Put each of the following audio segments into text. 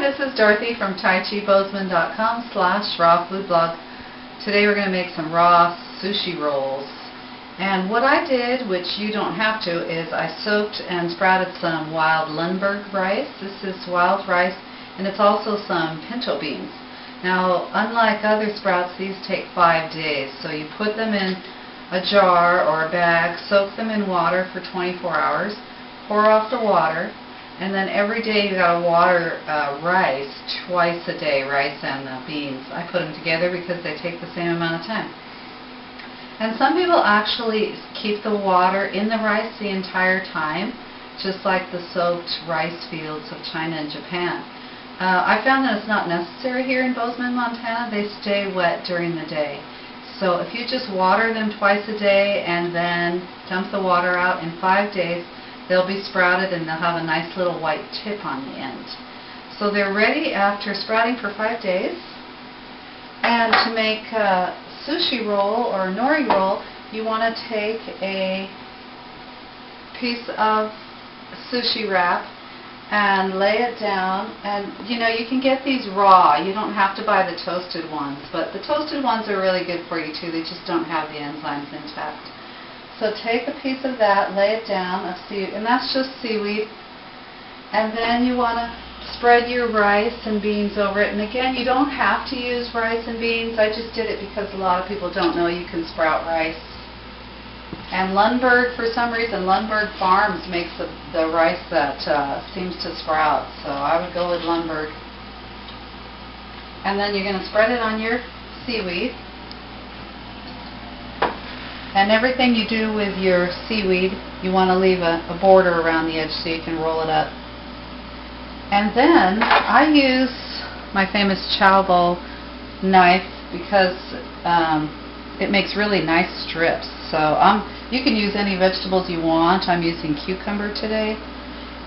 this is Dorothy from TaiChiBozeman.com/rawfoodblog. Today we're going to make some raw sushi rolls. And what I did, which you don't have to, is I soaked and sprouted some wild Lundberg rice. This is wild rice, and it's also some pinto beans. Now, unlike other sprouts, these take 5 days. So you put them in a jar or a bag, soak them in water for 24 hours, pour off the water, and then every day you got to water rice twice a day, rice and beans. I put them together because they take the same amount of time. And some people actually keep the water in the rice the entire time, just like the soaked rice fields of China and Japan. I found that it's not necessary here in Bozeman, Montana. They stay wet during the day. So if you just water them twice a day and then dump the water out, in 5 days they'll be sprouted and they'll have a nice little white tip on the end. So they're ready after sprouting for 5 days. And to make a sushi roll or a nori roll, you want to take a piece of sushi wrap and lay it down. And you know, you can get these raw. You don't have to buy the toasted ones, but the toasted ones are really good for you too. They just don't have the enzymes intact. So take a piece of that, lay it down, and that's just seaweed. And then you want to spread your rice and beans over it. And again, you don't have to use rice and beans. I just did it because a lot of people don't know you can sprout rice. And Lundberg, for some reason, Lundberg Farms makes the rice that seems to sprout. So I would go with Lundberg. And then you're going to spread it on your seaweed. And everything you do with your seaweed, you want to leave a border around the edge so you can roll it up. And then I use my famous chow bowl knife because it makes really nice strips. So you can use any vegetables you want. I'm using cucumber today.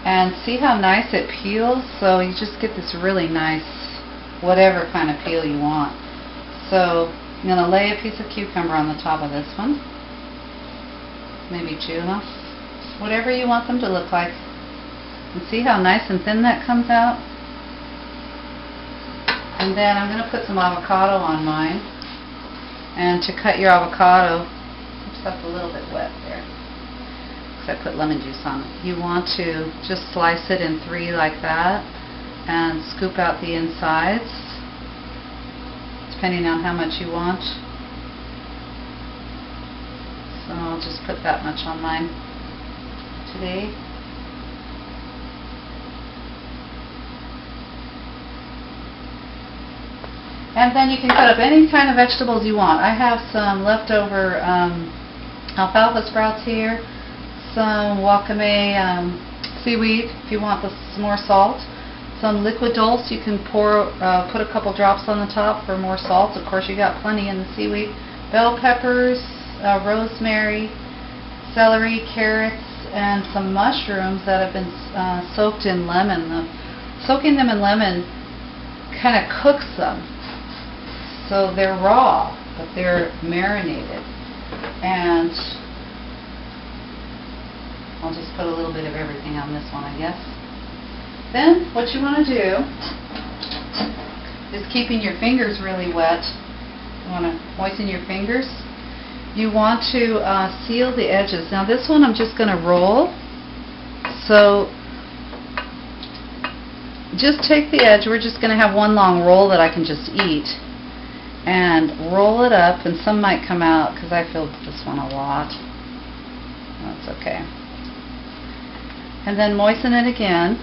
And see how nice it peels? So you just get this really nice, whatever kind of peel you want. So I'm going to lay a piece of cucumber on the top of this one. Maybe 2, whatever you want them to look like. And see how nice and thin that comes out? And then I'm going to put some avocado on mine. And to cut your avocado, oops, that's a little bit wet there, because I put lemon juice on it. You want to just slice it in 3 like that and scoop out the insides, depending on how much you want. So I'll just put that much on mine today. And then you can cut up any kind of vegetables you want. I have some leftover alfalfa sprouts here, some wakame seaweed if you want some more salt, some liqui-dulse. You can put a couple drops on the top for more salt. Of course, you got plenty in the seaweed. Bell peppers, rosemary, celery, carrots, and some mushrooms that have been soaked in lemon. Soaking them in lemon kind of cooks them. So they're raw, but they're marinated. And I'll just put a little bit of everything on this one, I guess. Then what you want to do is keeping your fingers really wet. You want to moisten your fingers. You want to seal the edges. Now this one I'm just going to roll. So just take the edge. We're just going to have one long roll that I can just eat. And roll it up, and some might come out because I filled this one a lot. That's okay. And then moisten it again.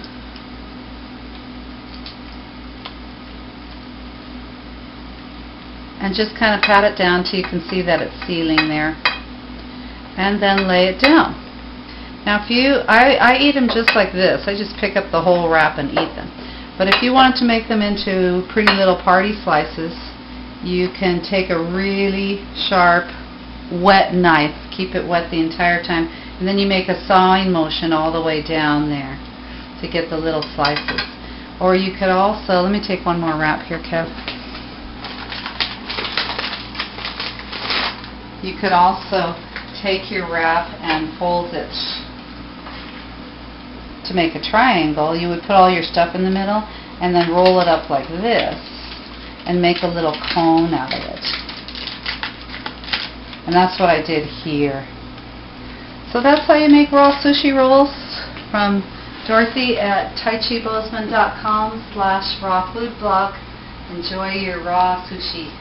And just kind of pat it down till you can see that it's sealing there. And then lay it down. Now I eat them just like this. I just pick up the whole wrap and eat them. But if you wanted to make them into pretty little party slices, you can take a really sharp, wet knife, keep it wet the entire time, and then you make a sawing motion all the way down there to get the little slices. Or you could also, let me take one more wrap here, Kev. You could also take your wrap and fold it to make a triangle. You would put all your stuff in the middle, and then roll it up like this and make a little cone out of it. And that's what I did here. So that's how you make raw sushi rolls from Dorothy at taichibozeman.com/rawfoodblog. Enjoy your raw sushi.